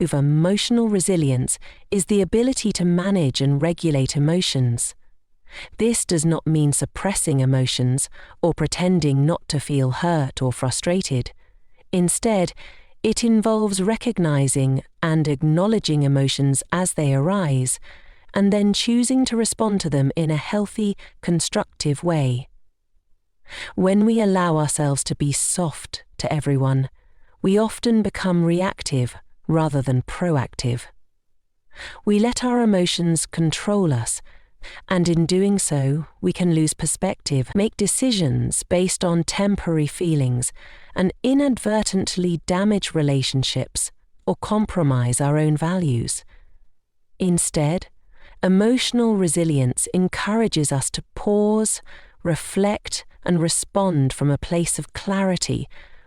Emotional resilience is the ability to manage and regulate emotions. This does not mean suppressing emotions or pretending not to feel hurt or frustrated. Instead, it involves recognizing and acknowledging emotions as they arise, and then choosing to respond to them in a healthy, constructive way. When we allow ourselves to be soft to everyone, we often become reactive rather than proactive. We let our emotions control us, and in doing so, we can lose perspective, make decisions based on temporary feelings, and inadvertently damage relationships or compromise our own values. Instead, emotional resilience encourages us to pause, reflect, and respond from a place of clarity,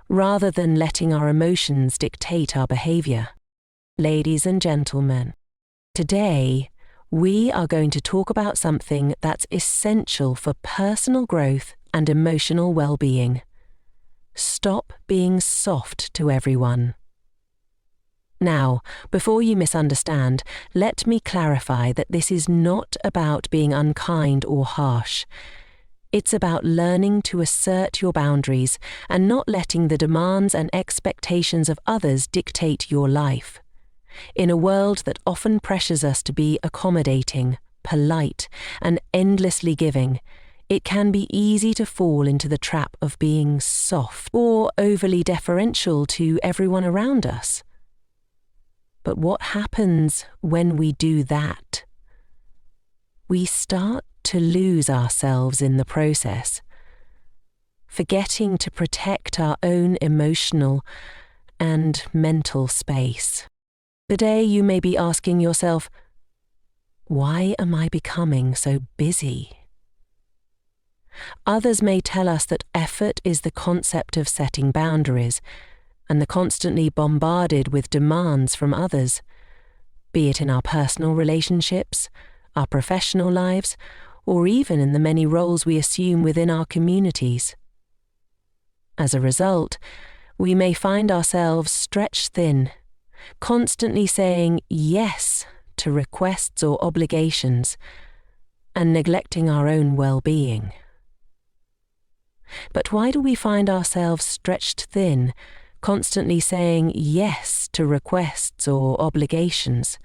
rather than letting our emotions dictate our behavior. Ladies and gentlemen, today we are going to talk about something that's essential for personal growth and emotional well-being. Stop being soft to everyone. Now, before you misunderstand, let me clarify that this is not about being unkind or harsh. It's about learning to assert your boundaries and not letting the demands and expectations of others dictate your life. In a world that often pressures us to be accommodating, polite, and endlessly giving, it can be easy to fall into the trap of being soft or overly deferential to everyone around us. But what happens when we do that? We start to lose ourselves in the process, forgetting to protect our own emotional and mental space. Today you may be asking yourself, why am I becoming so busy? Others may tell us that effort is the concept of setting boundaries, and the constantly bombarded with demands from others, be it in our personal relationships, our professional lives, or even in the many roles we assume within our communities. As a result, we may find ourselves stretched thin, constantly saying yes to requests or obligations, and neglecting our own well-being. But why do we find ourselves stretched thin, constantly saying yes to requests or obligations?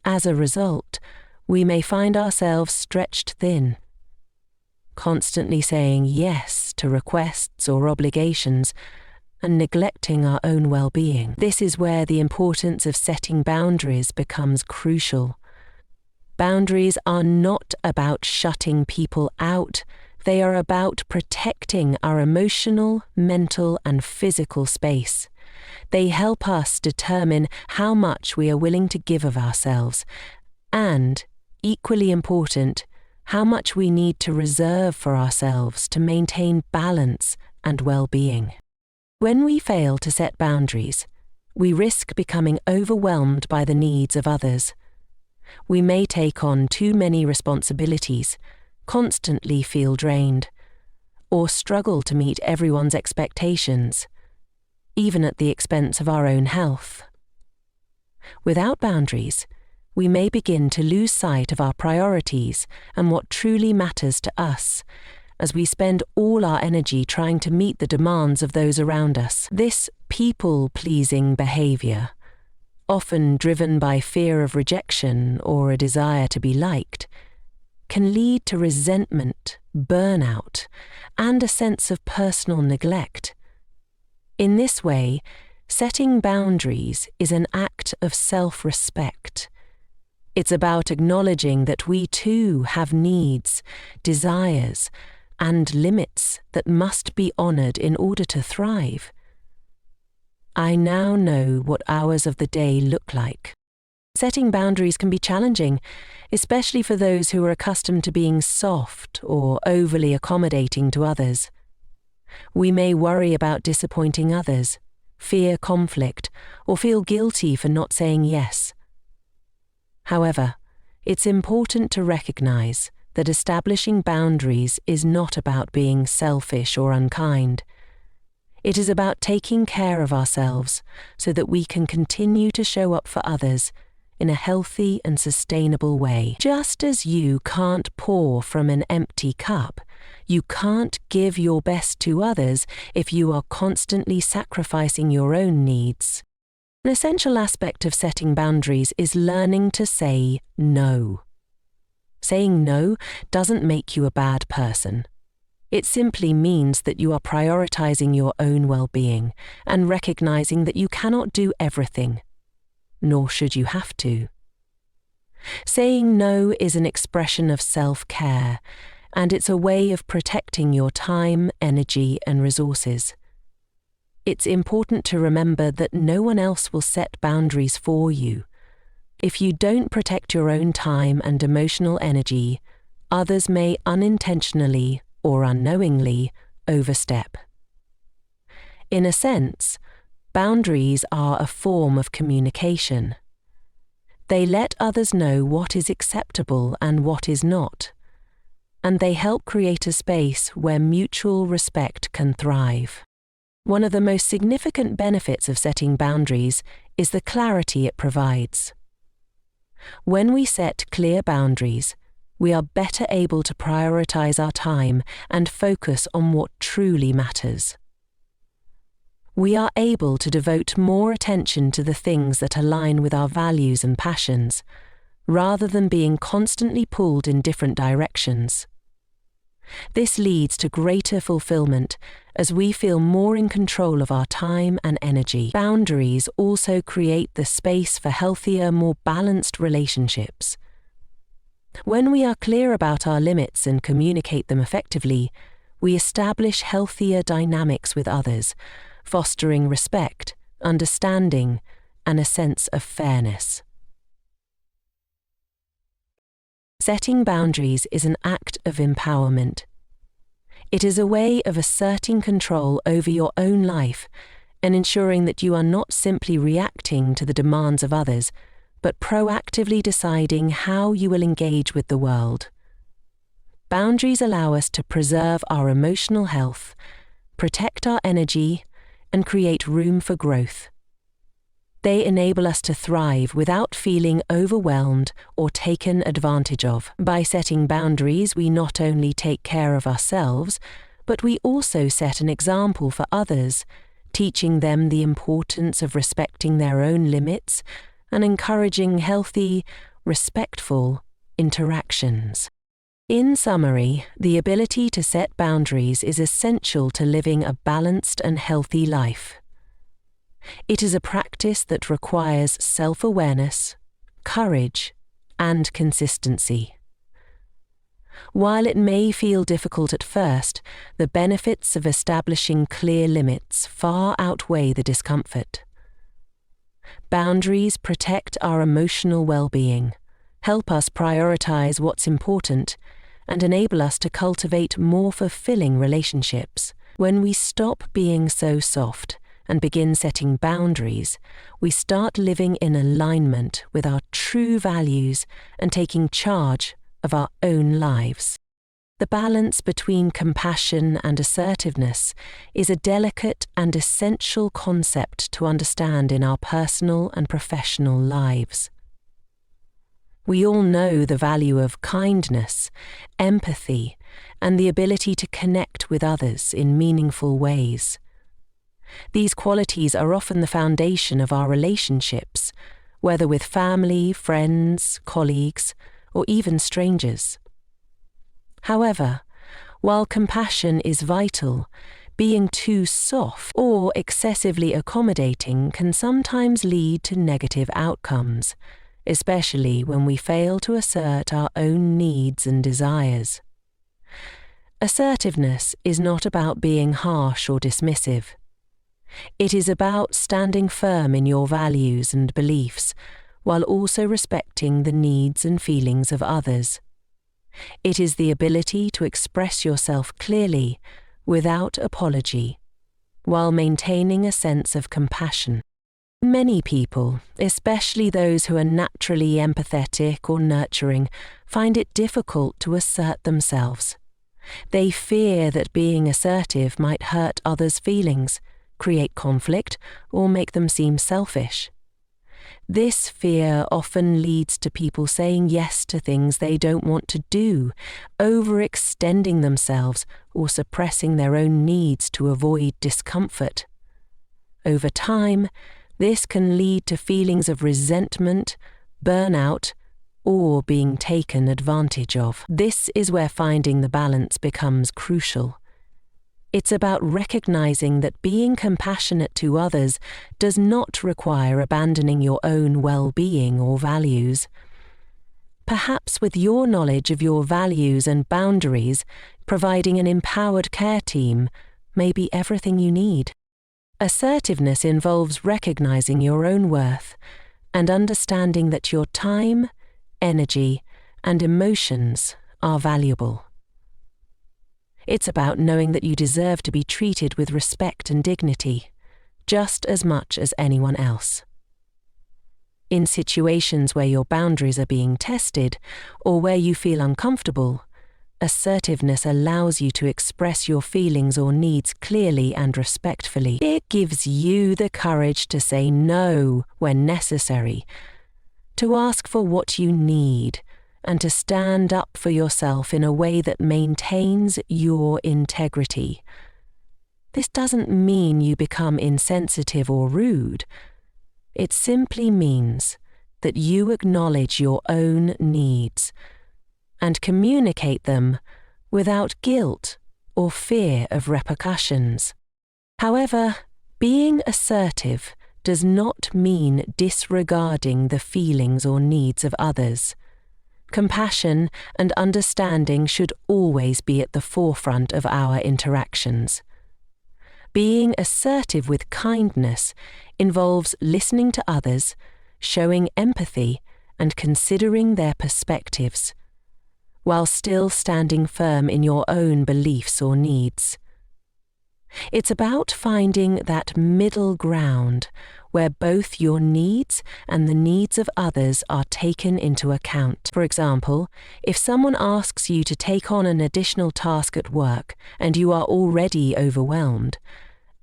As a result, we may find ourselves stretched thin, constantly saying yes to requests or obligations and neglecting our own well-being. This is where the importance of setting boundaries becomes crucial. Boundaries are not about shutting people out. They are about protecting our emotional, mental, and physical space. They help us determine how much we are willing to give of ourselves, and, equally important, how much we need to reserve for ourselves to maintain balance and well-being. When we fail to set boundaries, we risk becoming overwhelmed by the needs of others. We may take on too many responsibilities, constantly feel drained, or struggle to meet everyone's expectations, even at the expense of our own health. Without boundaries, we may begin to lose sight of our priorities and what truly matters to us, as we spend all our energy trying to meet the demands of those around us. This people-pleasing behavior, often driven by fear of rejection or a desire to be liked, can lead to resentment, burnout, and a sense of personal neglect. In this way, setting boundaries is an act of self-respect. It's about acknowledging that we too have needs, desires, and limits that must be honored in order to thrive. I now know what hours of the day look like. Setting boundaries can be challenging, especially for those who are accustomed to being soft or overly accommodating to others. We may worry about disappointing others, fear conflict, or feel guilty for not saying yes. However, it's important to recognize that establishing boundaries is not about being selfish or unkind. It is about taking care of ourselves so that we can continue to show up for others in a healthy and sustainable way. Just as you can't pour from an empty cup, you can't give your best to others if you are constantly sacrificing your own needs. An essential aspect of setting boundaries is learning to say no. Saying no doesn't make you a bad person. It simply means that you are prioritizing your own well-being and recognizing that you cannot do everything, nor should you have to. Saying no is an expression of self-care, and it's a way of protecting your time, energy, and resources. It's important to remember that no one else will set boundaries for you. If you don't protect your own time and emotional energy, others may unintentionally or unknowingly overstep. In a sense, boundaries are a form of communication. They let others know what is acceptable and what is not, and they help create a space where mutual respect can thrive. One of the most significant benefits of setting boundaries is the clarity it provides. When we set clear boundaries, we are better able to prioritize our time and focus on what truly matters. We are able to devote more attention to the things that align with our values and passions, rather than being constantly pulled in different directions. This leads to greater fulfillment as we feel more in control of our time and energy. Boundaries also create the space for healthier, more balanced relationships. When we are clear about our limits and communicate them effectively, we establish healthier dynamics with others, fostering respect, understanding, and a sense of fairness. Setting boundaries is an act of empowerment. It is a way of asserting control over your own life and ensuring that you are not simply reacting to the demands of others, but proactively deciding how you will engage with the world. Boundaries allow us to preserve our emotional health, protect our energy, and create room for growth. They enable us to thrive without feeling overwhelmed or taken advantage of. By setting boundaries, we not only take care of ourselves, but we also set an example for others, teaching them the importance of respecting their own limits and encouraging healthy, respectful interactions. In summary, the ability to set boundaries is essential to living a balanced and healthy life. It is a practice that requires self-awareness, courage, and consistency. While it may feel difficult at first, the benefits of establishing clear limits far outweigh the discomfort. Boundaries protect our emotional well-being, help us prioritize what's important, and enable us to cultivate more fulfilling relationships. When we stop being so soft and begin setting boundaries, we start living in alignment with our true values and taking charge of our own lives. The balance between compassion and assertiveness is a delicate and essential concept to understand in our personal and professional lives. We all know the value of kindness, empathy, and the ability to connect with others in meaningful ways. These qualities are often the foundation of our relationships, whether with family, friends, colleagues, or even strangers. However, while compassion is vital, being too soft or excessively accommodating can sometimes lead to negative outcomes, especially when we fail to assert our own needs and desires. Assertiveness is not about being harsh or dismissive. It is about standing firm in your values and beliefs, while also respecting the needs and feelings of others. It is the ability to express yourself clearly, without apology, while maintaining a sense of compassion. Many people, especially those who are naturally empathetic or nurturing, find it difficult to assert themselves. They fear that being assertive might hurt others' feelings, create conflict, or make them seem selfish. This fear often leads to people saying yes to things they don't want to do, overextending themselves, or suppressing their own needs to avoid discomfort. Over time, this can lead to feelings of resentment, burnout, or being taken advantage of. This is where finding the balance becomes crucial. It's about recognizing that being compassionate to others does not require abandoning your own well-being or values. Perhaps with your knowledge of your values and boundaries, providing an empowered care team may be everything you need. Assertiveness involves recognizing your own worth and understanding that your time, energy, and emotions are valuable. It's about knowing that you deserve to be treated with respect and dignity, just as much as anyone else. In situations where your boundaries are being tested or where you feel uncomfortable, assertiveness allows you to express your feelings or needs clearly and respectfully. It gives you the courage to say no when necessary, to ask for what you need, and to stand up for yourself in a way that maintains your integrity. This doesn't mean you become insensitive or rude. It simply means that you acknowledge your own needs and communicate them without guilt or fear of repercussions. However, being assertive does not mean disregarding the feelings or needs of others. Compassion and understanding should always be at the forefront of our interactions. Being assertive with kindness involves listening to others, showing empathy, and considering their perspectives, while still standing firm in your own beliefs or needs. It's about finding that middle ground where both your needs and the needs of others are taken into account. For example, if someone asks you to take on an additional task at work and you are already overwhelmed,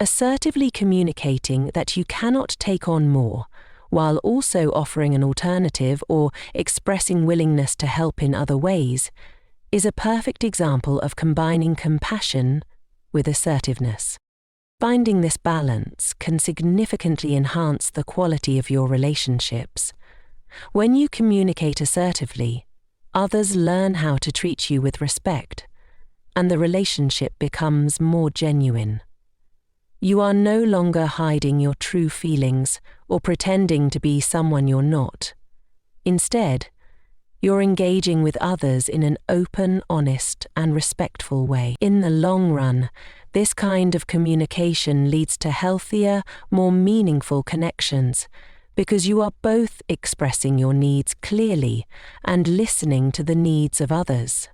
assertively communicating that you cannot take on more, while also offering an alternative or expressing willingness to help in other ways, is a perfect example of combining compassion with assertiveness. Finding this balance can significantly enhance the quality of your relationships. When you communicate assertively, others learn how to treat you with respect, and the relationship becomes more genuine. You are no longer hiding your true feelings or pretending to be someone you're not. Instead, you're engaging with others in an open, honest, and respectful way. In the long run, this kind of communication leads to healthier, more meaningful connections, because you are both expressing your needs clearly and listening to the needs of others.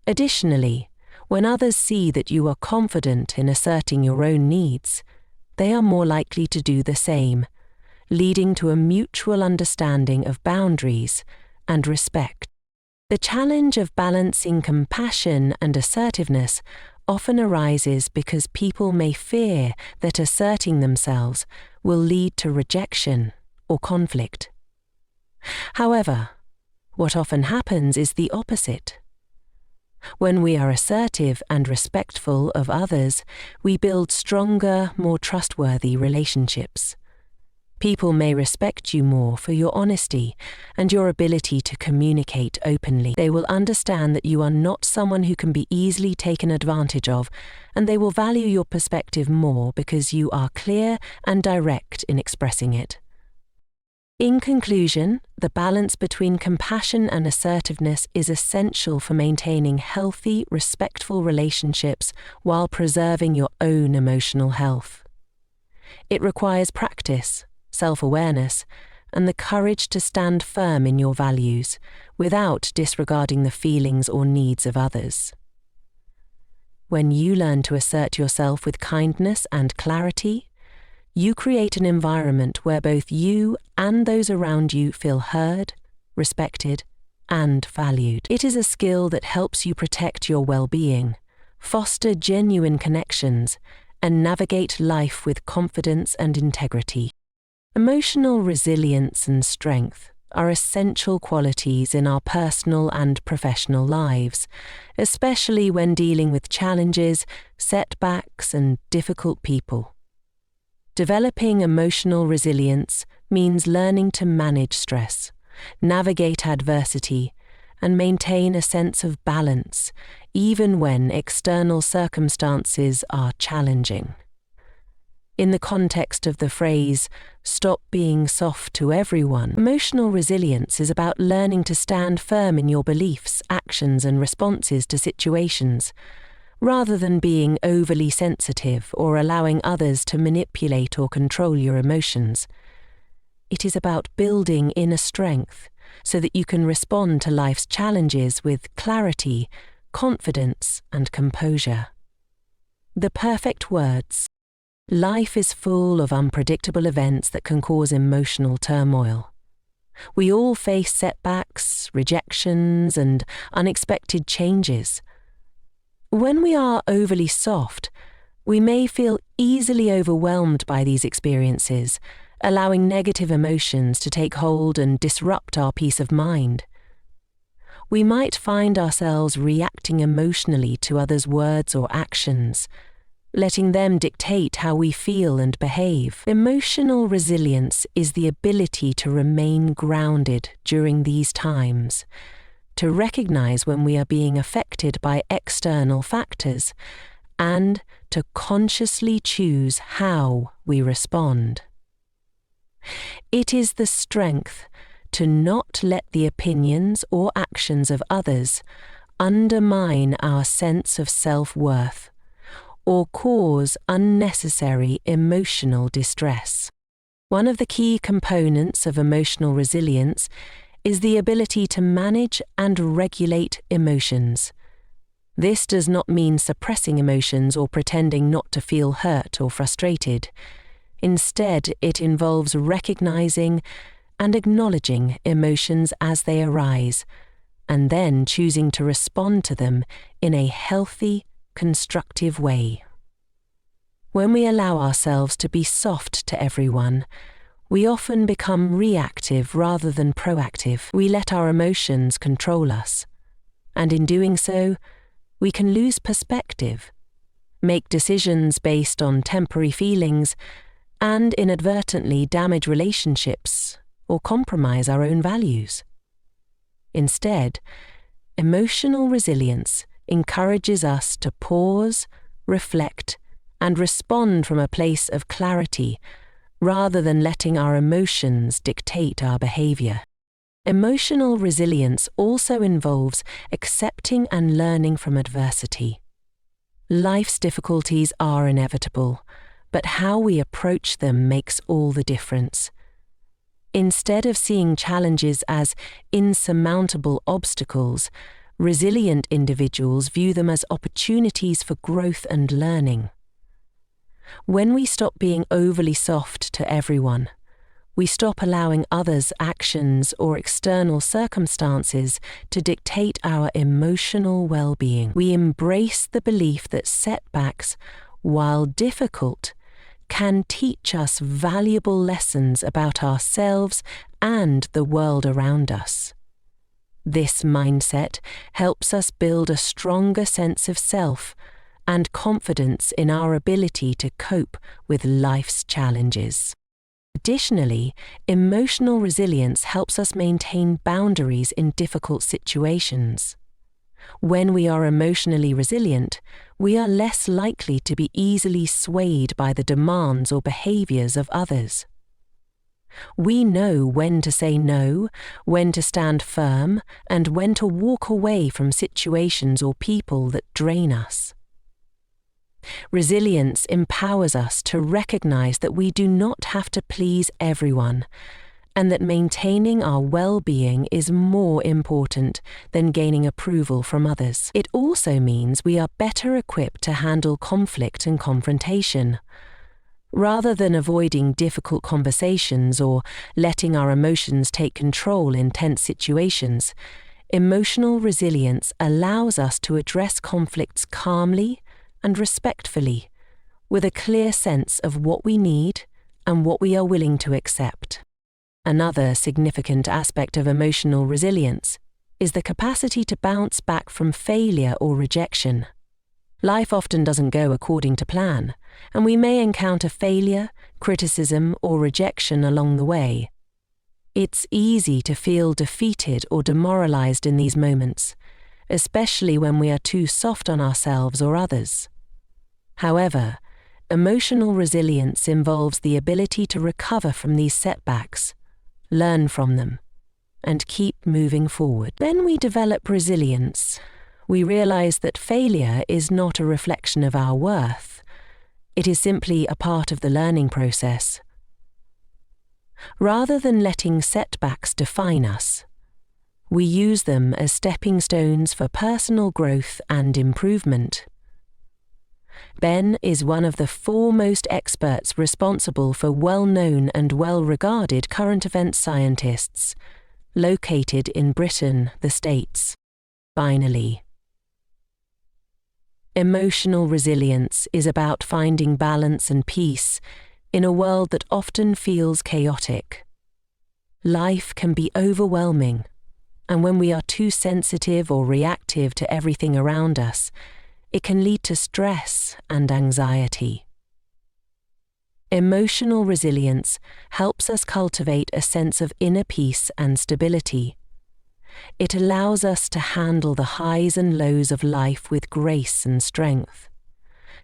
Additionally, when others see that you are confident in asserting your own needs, they are more likely to do the same, leading to a mutual understanding of boundaries and respect. The challenge of balancing compassion and assertiveness often arises because people may fear that asserting themselves will lead to rejection or conflict. However, what often happens is the opposite. When we are assertive and respectful of others, we build stronger, more trustworthy relationships. People may respect you more for your honesty and your ability to communicate openly. They will understand that you are not someone who can be easily taken advantage of, and they will value your perspective more because you are clear and direct in expressing it. In conclusion, the balance between compassion and assertiveness is essential for maintaining healthy, respectful relationships while preserving your own emotional health. It requires practice, self-awareness, and the courage to stand firm in your values without disregarding the feelings or needs of others. When you learn to assert yourself with kindness and clarity, you create an environment where both you and those around you feel heard, respected, and valued. It is a skill that helps you protect your well-being, foster genuine connections, and navigate life with confidence and integrity. Emotional resilience and strength are essential qualities in our personal and professional lives, especially when dealing with challenges, setbacks, and difficult people. Developing emotional resilience means learning to manage stress, navigate adversity, and maintain a sense of balance, even when external circumstances are challenging. In the context of the phrase, "stop being soft to everyone," emotional resilience is about learning to stand firm in your beliefs, actions, and responses to situations, rather than being overly sensitive or allowing others to manipulate or control your emotions. It is about building inner strength so that you can respond to life's challenges with clarity, confidence, and composure. The perfect words. Life is full of unpredictable events that can cause emotional turmoil. We all face setbacks, rejections, and unexpected changes. When we are overly soft, we may feel easily overwhelmed by these experiences, allowing negative emotions to take hold and disrupt our peace of mind. We might find ourselves reacting emotionally to others' words or actions, letting them dictate how we feel and behave. Emotional resilience is the ability to remain grounded during these times, to recognize when we are being affected by external factors, and to consciously choose how we respond. It is the strength to not let the opinions or actions of others undermine our sense of self-worth or cause unnecessary emotional distress. One of the key components of emotional resilience is the ability to manage and regulate emotions. This does not mean suppressing emotions or pretending not to feel hurt or frustrated. Instead, it involves recognizing and acknowledging emotions as they arise, and then choosing to respond to them in a healthy, constructive way. When we allow ourselves to be soft to everyone, we often become reactive rather than proactive. We let our emotions control us, and in doing so, we can lose perspective, make decisions based on temporary feelings, and inadvertently damage relationships or compromise our own values. Instead, emotional resilience encourages us to pause, reflect, and respond from a place of clarity, rather than letting our emotions dictate our behavior. Emotional resilience also involves accepting and learning from adversity. Life's difficulties are inevitable, but how we approach them makes all the difference. Instead of seeing challenges as insurmountable obstacles, resilient individuals view them as opportunities for growth and learning. When we stop being overly soft to everyone, we stop allowing others' actions or external circumstances to dictate our emotional well-being. We embrace the belief that setbacks, while difficult, can teach us valuable lessons about ourselves and the world around us. This mindset helps us build a stronger sense of self and confidence in our ability to cope with life's challenges. Additionally, emotional resilience helps us maintain boundaries in difficult situations. When we are emotionally resilient, we are less likely to be easily swayed by the demands or behaviors of others. We know when to say no, when to stand firm, and when to walk away from situations or people that drain us. Resilience empowers us to recognize that we do not have to please everyone, and that maintaining our well-being is more important than gaining approval from others. It also means we are better equipped to handle conflict and confrontation. Rather than avoiding difficult conversations or letting our emotions take control in tense situations, emotional resilience allows us to address conflicts calmly and respectfully, with a clear sense of what we need and what we are willing to accept. Another significant aspect of emotional resilience is the capacity to bounce back from failure or rejection. Life often doesn't go according to plan, and we may encounter failure, criticism, or rejection along the way. It's easy to feel defeated or demoralized in these moments, especially when we are too soft on ourselves or others. However, emotional resilience involves the ability to recover from these setbacks, learn from them, and keep moving forward. When we develop resilience, we realize that failure is not a reflection of our worth. It is simply a part of the learning process. Rather than letting setbacks define us, we use them as stepping stones for personal growth and improvement. Ben is one of the foremost experts responsible for well-known and well-regarded current event scientists, located in Britain, the States. Finally, emotional resilience is about finding balance and peace in a world that often feels chaotic. Life can be overwhelming, and when we are too sensitive or reactive to everything around us, it can lead to stress and anxiety. Emotional resilience helps us cultivate a sense of inner peace and stability. It allows us to handle the highs and lows of life with grace and strength,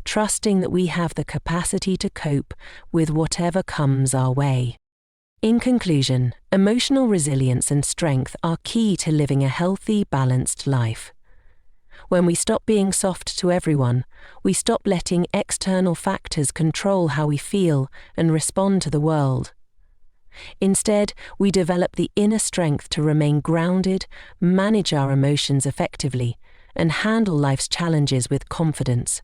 trusting that we have the capacity to cope with whatever comes our way. In conclusion, emotional resilience and strength are key to living a healthy, balanced life. When we stop being soft to everyone, we stop letting external factors control how we feel and respond to the world. Instead, we develop the inner strength to remain grounded, manage our emotions effectively, and handle life's challenges with confidence.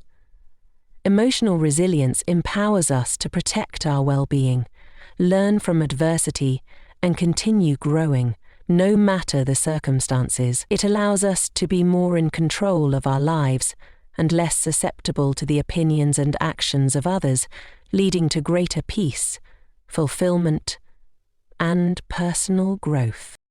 Emotional resilience empowers us to protect our well-being, learn from adversity, and continue growing, no matter the circumstances. It allows us to be more in control of our lives and less susceptible to the opinions and actions of others, leading to greater peace, fulfillment, and personal growth.